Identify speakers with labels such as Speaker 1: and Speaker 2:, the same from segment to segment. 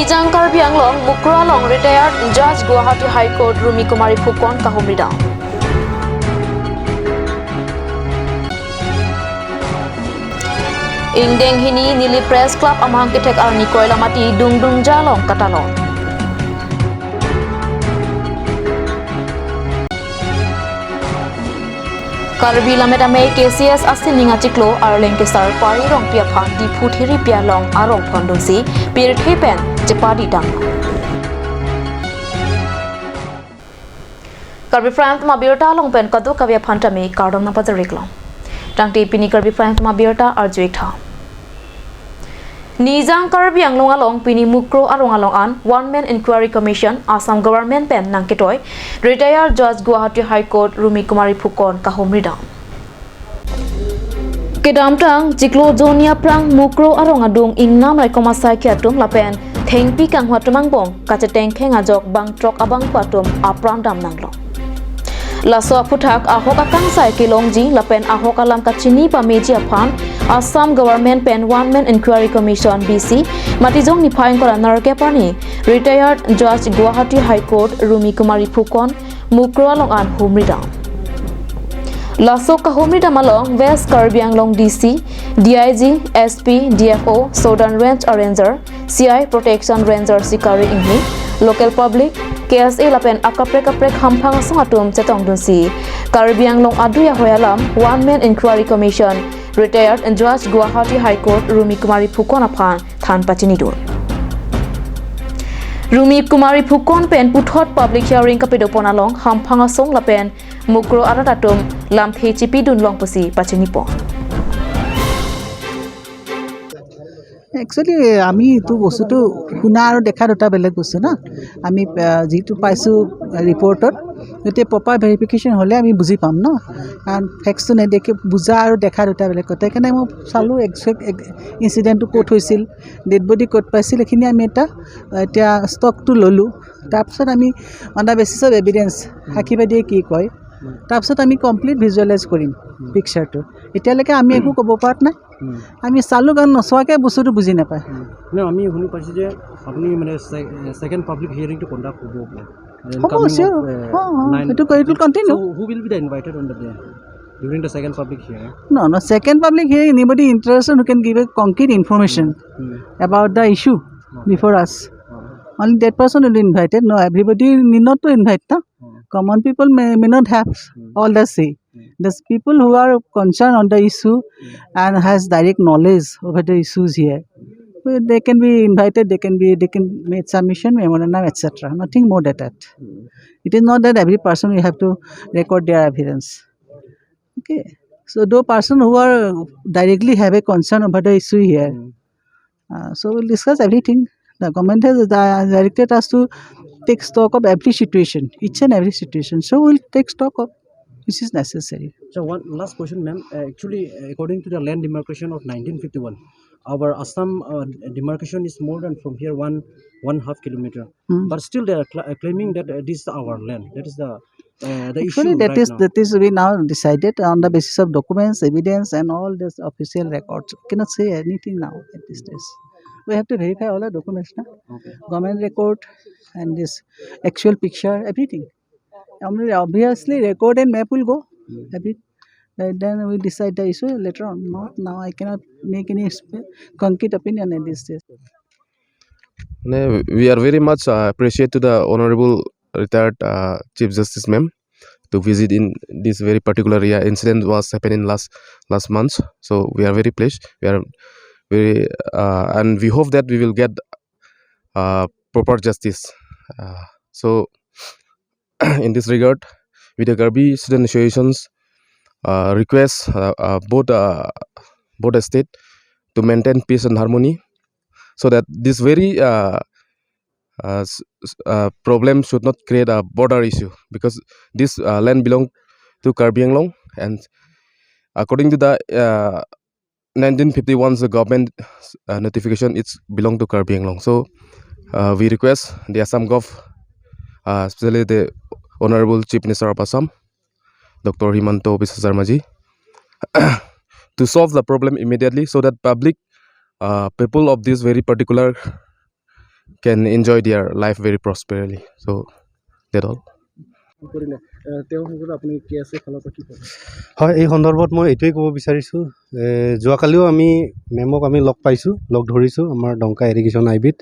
Speaker 1: Nijang Karbi Anglong Mukra Long retired Judge Guwahati High Court Rumi Kumari Phukon Kahumrida. Indeng hini Nili Press Club amang kitek arni koila mati dung jalong katalong. Karbi lametame KCS asin ninga ciklo arleng kesar pari rong pia phan di futhiri pia long arong phondongsi pir thepen jepadi dang. Karbi Frank ma birta long pen kadu kavya phantame kardong na pajarik long. Tangti pini Karbi Frank ma birta arjuik tha. Nijang Karbi Anglong along pini mukro arong along an one man inquiry commission Assam government pen nangkitoy retired Judge Guwahati High Court Rumi Kumari Phukon kahumrida. Kedamtang jiklo zonia prang mukro arong adung ingnam rai komasai kyatum lapen thengpi kang hwatumang bong kacheteng khenga jok bang trok abang patum apram dam nanglo. Laso puthak ahok akang sai kilongji lapen ahok alam kachini pa meji aphan Assam Government Pen One Man Inquiry Commission BC Matijong Niphaing Kora Narke Pani retired Judge Guwahati High Court Rumi Kumari Phukon Mukro Along An Humrida. Laso ka Humrida Malong West Karbi Anglong DC DIG SP DFO Southern Range Ranger CI Protection Ranger Sikari Inghi Local Public KSA lapen akaprek hamphang songatum chetong dunsi Karbi Anglong aduya hoyalam One Man Inquiry Commission retired and Judge Guwahati High Court Rumi Kumari Phukon aphan than pachinidur. Rumi Kumari Phukon pen puthot public hearing kapidopon along hamphanga song lapen mukro aratatum lam thechipi dun long pusi pachinipo.
Speaker 2: Actually, আমি তো বস্তুটো শুনা আৰু দেখা দুটা বেলেগ বস্তু না আমি যেটো পাইছো ৰিপৰ্টত এতে প্ৰপাৰ ভেৰিফিকেশ্যন হ'লে আমি বুজি পাম ন কাৰণ ফেক্টছটো নেদেখে বুজা আৰু দেখা দুটা বেলেগ কথা সেইকাৰণে মই চালোঁ এক্সেক্ট ইনচিডেণ্টটো ক'ত হৈছিল ডেড বডি ক'ত পাইছিল এইখিনি আমি এতিয়া ষ্টকটো ল'লোঁ তাৰপিছত আমি on the basis of evidence সাক্ষীবাদীয়ে কি কয় তাৰপিছত আমি কমপ্লিট ভিজুৱেলাইজ কৰিম পিকচাৰটো এতিয়ালৈকে আমি একো ক'ব পৰা নাই আমি চালোঁ কাৰণ নচোৱাকৈ বস্তুটো বুজি নাপায়
Speaker 3: আমি শুনি পাইছোঁ যে আপুনি মানে ছেকেণ্ড পাব্লিক হিয়াৰিংটো কণ্ডাক্ট হ'ব Who will be the invited on the day during the second public hearing?
Speaker 2: No, second public hearing, anybody interested who can give a concrete information about the issue before us. Only that person will be invited. No, everybody need not to invite. No? Common people may not have all the say. The people who are concerned on the issue and has direct knowledge over the issues here, they can be invited. They can make submission, memorandum, etc. Nothing more than that. It is not that every person will have to record their evidence. Okay, so those person who are directly have a concern about the issue here, so we'll discuss everything. The government has directed us to take stock of every situation, each and every situation. So we'll take stock of which is necessary.
Speaker 3: So one last question, ma'am. Actually, according to the land demarcation of 1951, our Assam demarcation is more than from here 1.5 kilometer. But still, they are claiming that this is our land. That is the
Speaker 2: actually
Speaker 3: issue.
Speaker 2: That is we now decided on the basis of documents, evidence, and all this official records. We cannot say anything now at this stage. We have to verify all the documents, na?
Speaker 3: Okay.
Speaker 2: Government record and this actual picture, everything. Obviously, record and map will go. Then we decide the issue later on. Not now. I cannot make any concrete opinion at this stage.
Speaker 4: We are very much appreciate to the Honorable retired Chief Justice ma'am to visit in this very particular area. Incident was happening last month, so we are very pleased. We are very and we hope that we will get proper justice. So in this regard, with the Karbi student associations request both state to maintain peace and harmony, so that this very problem should not create a border issue, because this land belong to Karbi Anglong, and according to the 1951 the government notification, it's belong to Karbi Anglong. So we request the Assam Gov, especially the Honorable Chief Minister of Assam, Dr. Himanto Biswa Sarmaji, to solve the problem immediately, so that public people of this very particular can enjoy their life very prosperly. So that all.
Speaker 5: হয় এই সন্দৰ্ভত মই এইটোৱে ক'ব বিচাৰিছোঁ যোৱাকালিও আমি মেমক আমি লগ পাইছোঁ লগ ধৰিছোঁ আমাৰ ডংকা ইৰিগেশ্যন আইবিত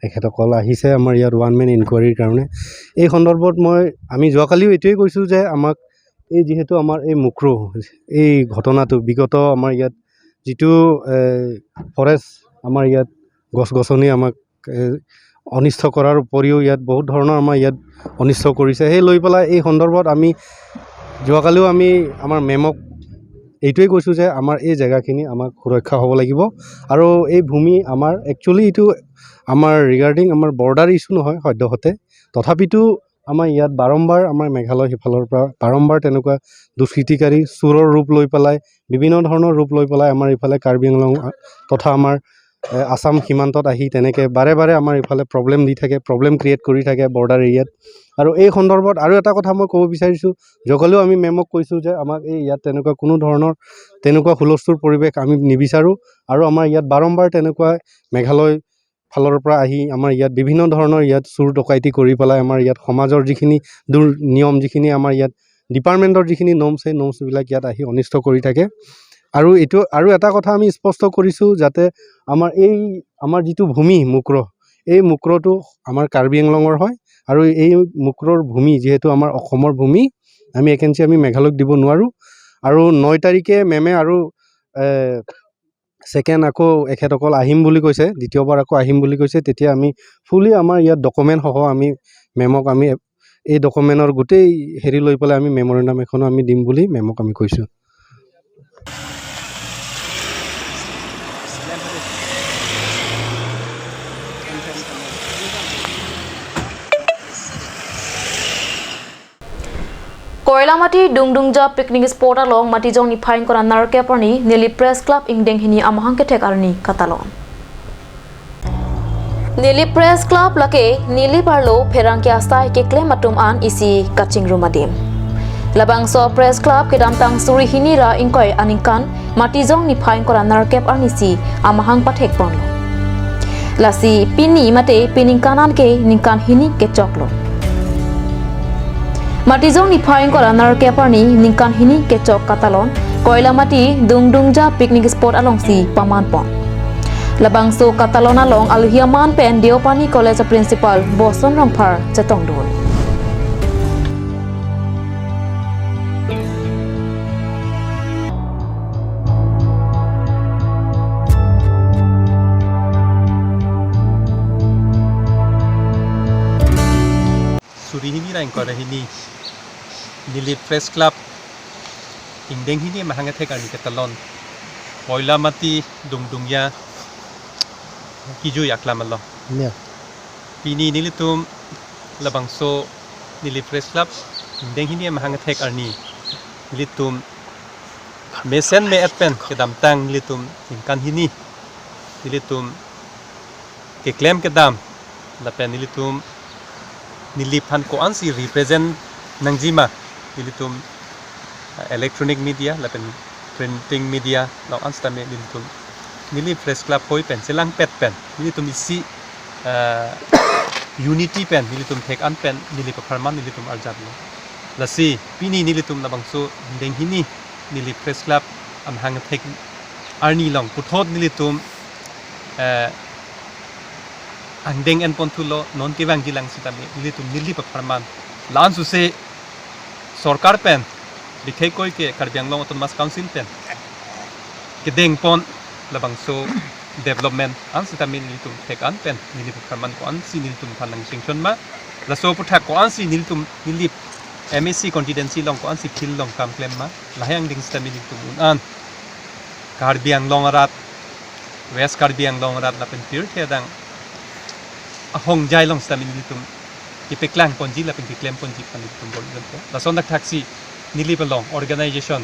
Speaker 5: এখেতসকল আহিছে আমাৰ ইয়াত ওৱান মেন ইনকুৱাৰীৰ কাৰণে এই সন্দৰ্ভত আমি যোৱাকালিও এইটোৱে কৈছোঁ যে আমাক এই যিহেতু আমাৰ এই মুক্ৰো এই ঘটনাটো বিগত আমাৰ ইয়াত যিটো ফৰেষ্ট আমাৰ ইয়াত গছ গছনি আমাক অনিষ্ট কৰাৰ উপৰিও ইয়াত বহুত ধৰণৰ আমাৰ ইয়াত অনিষ্ট কৰিছে সেই লৈ পেলাই এই সন্দৰ্ভত আমি যোৱাকালিও আমি আমাৰ মেমক এইটোৱে কৈছোঁ যে আমাৰ এই জেগাখিনি আমাক সুৰক্ষা হ'ব লাগিব আৰু এই ভূমি আমাৰ একচুৱেলি এইটো আমাৰ ৰিগাৰ্ডিং আমাৰ বৰ্ডাৰ ইছ্যু নহয় সদ্যহতে তথাপিতো আমাৰ ইয়াত বাৰম্বাৰ আমাৰ মেঘালয় সিফালৰ পৰা বাৰম্বাৰ তেনেকুৱা দুষ্কৃতিকাৰী চোৰৰ ৰূপ লৈ পেলাই বিভিন্ন ধৰণৰ ৰূপ লৈ পেলাই আমাৰ ইফালে কাৰ্বি আংলং তথা আমাৰ আসাম সীমান্তত আহি তেনেকৈ বাৰে বাৰে আমাৰ ইফালে প্ৰব্লেম দি থাকে প্ৰব্লেম ক্ৰিয়েট কৰি থাকে বৰ্ডাৰ এৰিয়াত আৰু এই সন্দৰ্ভত আৰু এটা কথা মই ক'ব বিচাৰিছোঁ যোৱাকালিও আমি মেমক কৈছোঁ যে আমাক এই ইয়াত তেনেকুৱা কোনো ধৰণৰ তেনেকুৱা হুলস্থুল পৰিৱেশ আমি নিবিচাৰোঁ আৰু আমাৰ ইয়াত বাৰম্বাৰ তেনেকুৱা মেঘালয় ফালৰ পৰা আহি আমাৰ ইয়াত বিভিন্ন ধৰণৰ ইয়াত চুৰ ডকাইতি কৰি পেলাই আমাৰ ইয়াত সমাজৰ যিখিনি নিয়ম যিখিনি আমাৰ ইয়াত ডিপাৰ্টমেণ্টৰ যিখিনি নৰ্মছ সেই নৰ্মছবিলাক ইয়াত আহি অনিষ্ট কৰি থাকে আৰু এইটো আৰু এটা কথা আমি স্পষ্ট কৰিছোঁ যাতে আমাৰ যিটো ভূমি মুক্ৰ এই মুক্ৰটো আমাৰ কাৰ্বি আংলঙৰ হয় আৰু এই মুক্ৰৰ ভূমি যিহেতু আমাৰ অসমৰ ভূমি আমি একেঞ্চি আমি মেঘালয়ক দিব নোৱাৰোঁ আৰু 9 তাৰিখে মেমে আৰু ছেকেণ্ড আকৌ এখেতসকল আহিম বুলি কৈছে দ্বিতীয়বাৰ আকৌ আহিম বুলি কৈছে তেতিয়া আমি ফুলি আমাৰ ইয়াত ডকুমেণ্টসহ আমি মেমক আমি এই ডকুমেণ্টৰ গোটেই হেৰি লৈ পেলাই আমি মেমৰেণ্ডাম এখনো আমি দিম বুলি মেমক আমি কৈছোঁ
Speaker 1: Koilamati Dungdungja picnic spot along Matijong ni Pine Kora Narkeparni Nili Press Club Ingdeng Hini Amahangke Tek Arni Katalon. Nili Press Club lake Nili Barlo Perangki Astai ke Klematum an isi Kaching Rumadim. Labang so Press Club ke Damtang Suri Hinira Inkoi Aningkan Matijong ni Pine Kora Narkep Arnisi Amahang Patek Ponlo. Lasi Pini Mate Pining Kanan ke Ningkan Hini ke Choklo. Matijong ni Pine Kora Narkeparni Ningkan Hini ke Chok Katalon Koilamati Dungdungja picnic spot along si Paman Pon. Labang so Katalon along Alhiaman Pen Diopani College Principal Boson Rongpar Chetongdul.
Speaker 6: Suri hini rain kora hini Nili Press Club Ingdeng hini mahanga thek arni Katalon Koilamati Dungdungya Kiju yakla malo. Pini nilitum labangso Nili Press Club Ingdeng hini mahanga thek arni nilitum mesen me atpen kedam tang nilitum ingkan hini nilitum ke claim kedam lapen nilitum nilipan ko ansi represent nangjima nilitum electronic media lapen printing media law anstame nilitum Nili Press Club hoi pen selang pet pen nilitum isi unity pen nilitum tek an pen nili performan nilitum arjablo lasi pini nilitum labangso deng hini Nili Press Club am hang tek arni long puthot nilitum andeng en pontulo non kewang gilang sitami nilitum nili performan lan su se sorkar pen dikhei koi ke Karbi Anglong Autonomous Council pen kedeng pon labangso development an sitami nilitum tek an pen nili performan ko an si nilitum thanang singson ma laso puthak ko an si nilitum nili MSc contingency long ko an si phil long kam claim ma lahang ding sitami nilitum an Karbi Anglong arat West Karbi Anglong arat la pen pir thedang ahong jai long sitami nilitum ipeklang ponji la pen claim ponji pan nilitum bol la son dak taxi nili belong organization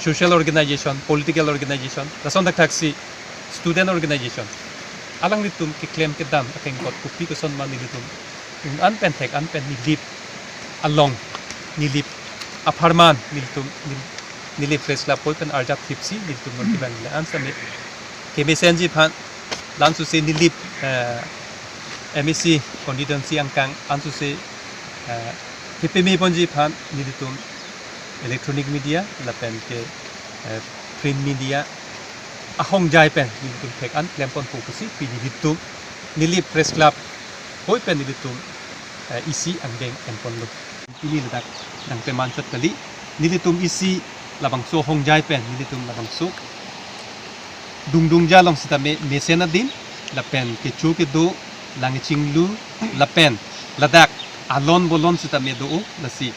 Speaker 6: social organization political organization la son dak taxi student organization alang nilitum ki claim ke dam akeng got kupi ko son man nilitum an pen tek an pen nilip along nilip aparman nilitum nilip Press Club poi pen arjap tipsi nilitum non ki bang la an samit ke mesenji phan lan su se nilip MSc constituency angkang ansu se KPM ponji phan nilitum electronic media lapen ke print media ahong jai pen nilitum tek an klempon fokusi pi nilitum nili press club hoi pen nilitum isi angdeng empon lu pili ledak nang peman chat kali nilitum isi labang so hong jai pen nilitum labang so dung jalong sitame mesena din lapen ke chu ke do langching lu lapen ladak alon bolon sitame do lasi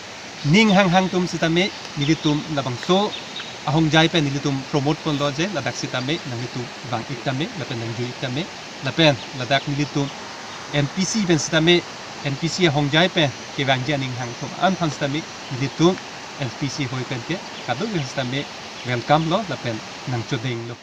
Speaker 6: ning hang tum sitame nilitum labang so ahong jai pen nilitum promote pon lo je ladak sitame nangitu bang iktame lapen nangju iktame lapen ladak nilitum NPC pen sitame NPC ahong jai pen ke bang je ning hang tum an phan sitame nilitum NPC hoi pen ke kadu sitame welcome lo lapen nang chodeng lo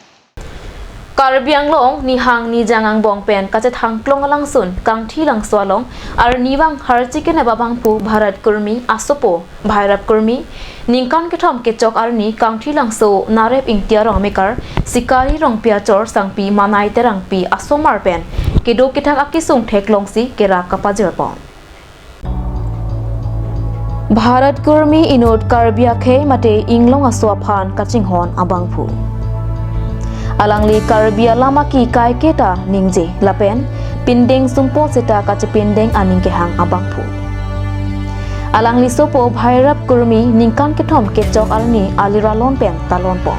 Speaker 1: Karbi ang long ni hang ni jangang bong pen kache thang klong alang sun kang thi lang swalong ar niwang har chicken babang pu bharat kurmi asopo bhairap kurmi ningkan ke thom ke chok ar ni kang thi lang so narep ingtia rong mekar sikari rong pia chor sangpi manai terang pi asomar pen ke do ke thak akisung thek long si ke ra kapajer pon Bharat kurmi inot karbi akhe mate inglong aswa phan kaching hon abang pu Alangli Karbi lama ki kai keta ningje lapen pindeng sumpo seta kache pindeng aning ke hang abang pu Alangli sopo bhairap kurmi ningkan ke thom ke chok alni aliralon pen talon po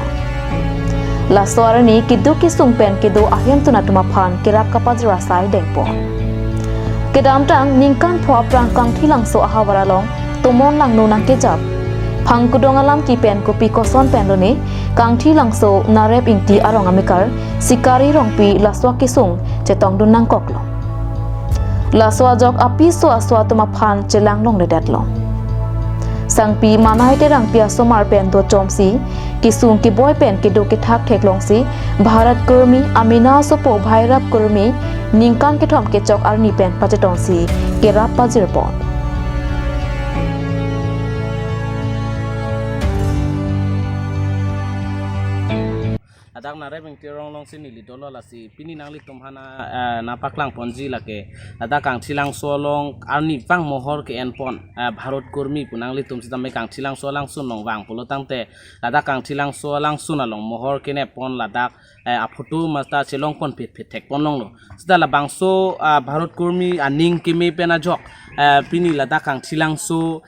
Speaker 1: La soarani kidu ki sung pen kidu ahem tuna tuma phan kirak kapajra sai deng po Kedam tang ningkan phwa prang kang thilang so ahawaralong tumon lang nunang ke jap Phang kudong alam ki pen ko pi koson pen loni kang thi langso narep ingti arong amikar sikari rong pi laswa kisung chetong dun nang koklo laswa jok api so aswa tuma phan chelang long redat lo sangpi manai te rang pia somar pen do chomsi kisung ki boy pen ki do ki thak thek long si bharat kurmi amina sopo bhairap kurmi ningkan ki thom ke chok arni pen pachetong si ke rap pajir pon
Speaker 7: adak na rebeng tirong long sin li dolo la si pini nang li tumhana na paklang ponji la ke adak kang thilang solong arni pang mohor ke enpon bharat kurmi punang li tum sidam kang thilang solang sun long wang pulo tangte adak kang thilang solang sun along mohor ke ne pon ladak a photo masta chelong pon pit thek pon long lo sida la bangso bharat kurmi aning kimi pena jok pini ladak kang thilang so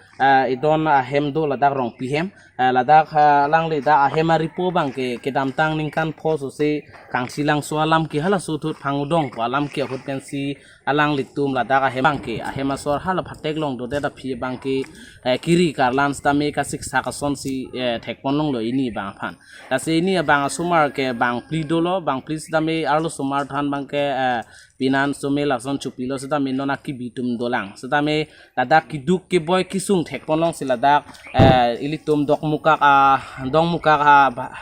Speaker 7: idon hemdo ladak rong pihem ladak lang le da hema ripo bang ke dam tang ning kan pho so se kang silang so alam ki hala su thut phangudong pa alam ki hot pensi alang litum ladak hemang ke hema sor hala phatek long do da phi bang ke kiri karlan sta me ka sik sa ka son si thek pon long lo ini bang phan da se ini bang sumar ke bang plidolo bang plis da me arlo sumar than bang ke pinan sume lakson chupilo seda me nona ki bitum dolang seda me ladak ki duk ke boy kisung thek pon long siladak ilitum dok muka dong muka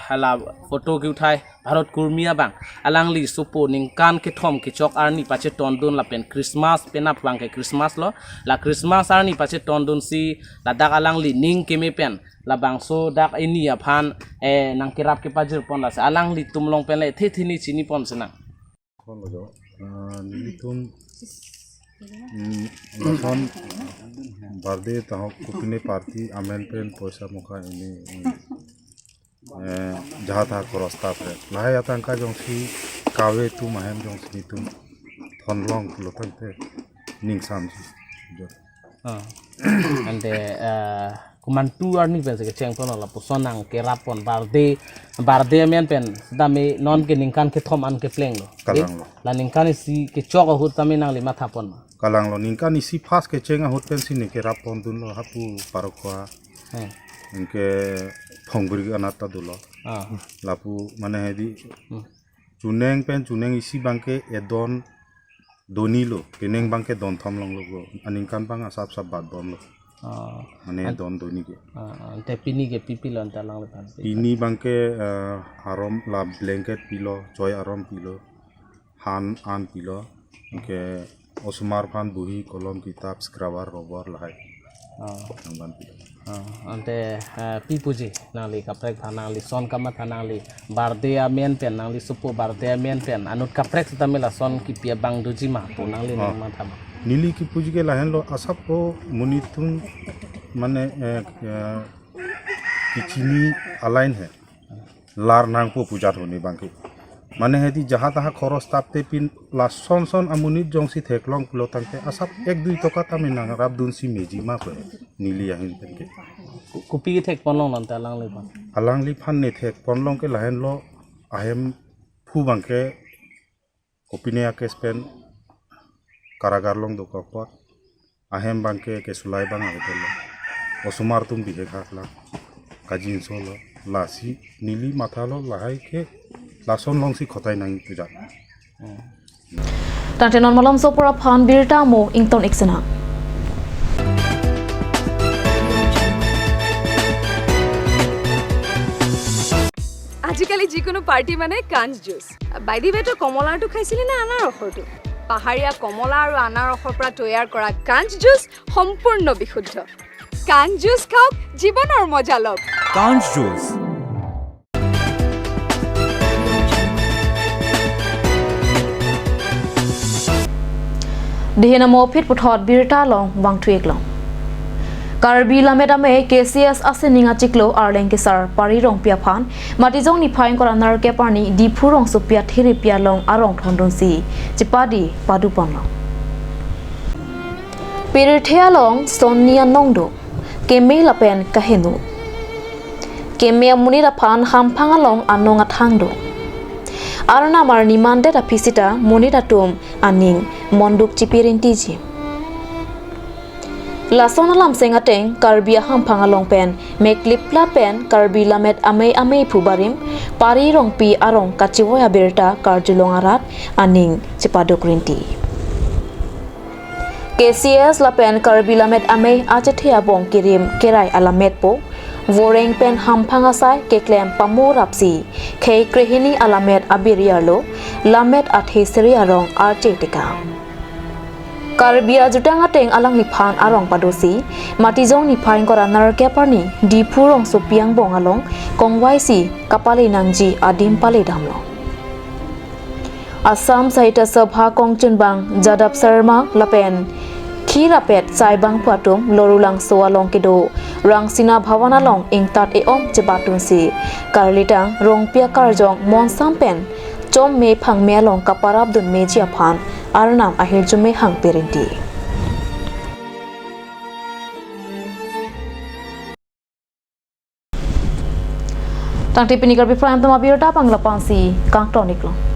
Speaker 7: hala photo ki uthai bharat kurmia bang alangli supo ningkan ke thom ke chok arni pache tondun la pen christmas penap bang ke christmas lo la christmas arni pache tondun si ladak alangli ning ke me pen la bang so dak ini aphan nang kirap ke pajir pon la alangli tumlong pen le thini chini pon sina
Speaker 8: kon lo nilitum lason barde taho kupine party amen pen poisa muka ini jahat ha korostab re lahai atangka jongsi kawe tu mahem jongsi tu thonlong lotang te ningsam si
Speaker 7: ande kumantu arni pen se cheng pon la posonang ke rapon barde men pen dame non ke ningkan ke thom an ke pleng lo la ningkan si ke chok hut tame nang le matha pon
Speaker 8: kalang lo ningkan isi fast ke chenga hot pen si ne ke rapon dun lo hapu parokwa inke phongburi anata dulo lapu mane hedi chuneng isi bangke edon donilo keneng bangke don thom long lo aningkan bang asap sap bad bom lo mane don doni ke
Speaker 7: te pini ke pipi lon ta lang le pan
Speaker 8: ini bangke arom la blanket pilo joy arom pilo han an pilo ke osmar phan buhi kolom kitab scrubber rubber lahai nangban pilo
Speaker 7: ante pipuji nangli kaprek thanangli son kama thanangli barde amen pen nangli supo barde amen pen anut kaprek tamela son ki pia bang duji ma to nangli ma thama
Speaker 8: नीली की पूज के लाहन लो असप को मुनितुन माने किचनी align है लार नांग को पूजा होने बांके माने है दी जहाँ तहाँ खरोस तापते पिन लासन सन अमुनित जोंसी थेकलोंग पुलो तंके असप एक दुई टका तमे नांग राब दुनसी मेजी मा पे नीली याहिन तंके
Speaker 7: कुपी के थेक पनलोंग नंते
Speaker 8: अलांगली फान ने थेक पनलोंग के लाहन लो आहेम फू बांके ओपिनिया के स्पेन कारागार लोंग दो कपर आहेम बांके के सुलाई बांग आगे लो ओसुमार तुम बिहे खाकला काजिन सोलो लासी नीली माथा लो लाहाई के लासन लोंग सी खताई नांग पूजा
Speaker 1: Tante non malam sopora phan birta mo ington iksena
Speaker 9: আজিকালি যিকোনো পাৰ্টি মানে কাঞ্জ জুচ বাইদি বেটো কমলাটো খাইছিলি না আনাৰসৰটো পাহাৰীয়া কমলা আৰু আনাৰসৰ পৰা তৈয়াৰ কৰা কাঞ্জ জুচ সম্পূৰ্ণ বিশুদ্ধ কাঞ্জ জুচ খাওক জীৱনৰ মজা লওক
Speaker 10: কাঞ্জ juice
Speaker 1: Dihina mo phit puthot birta long wang thuek long Karbi lamedame KCS aseninga chiklo arleng kisar pari rong pia phan mati jong ni phain kora nar ke pani dipu rong su pia thiri pia long arong thondon si chipadi padu pon long Pirithea long sonia nongdo keme lapen kahenu keme muni ra phan hamphanga long anonga thangdo Arna marni mande da pisita monita tum aning monduk chipirinti ji Lasona lam sengateng Karbi ham phangalong pen meklipla pen Karbi lamet ame phubarim pari rong pi arong kachiwoya berta karjulong arat aning chipadokrinti KCS la pen Karbi lamet ame achathia bong kirim kerai alamet po Voreng pen hamphanga sai keklem pamo rapsi khei krehini alamet abirialo lamet athe seria rong archetika Karbia jutanga teng alang ni phan arong padosi matijong ni phain kora nar ke parni dipu rong sopiang bong along kongwai si kapali nangji adim pale damlo Assam Sahitya Sabha Kongchun bang Jadab Sharma lapen Khirapet saibang phatum lorulang soalong kedo rangsina bhawana long ingtat eom chebatun si karlitang rongpia karjong monsam pen chom me phang me long kaparab dun mejia phan arnam ahir jume hang perinti Tangti pinikar bifran tama birta panglapansi kang tonik long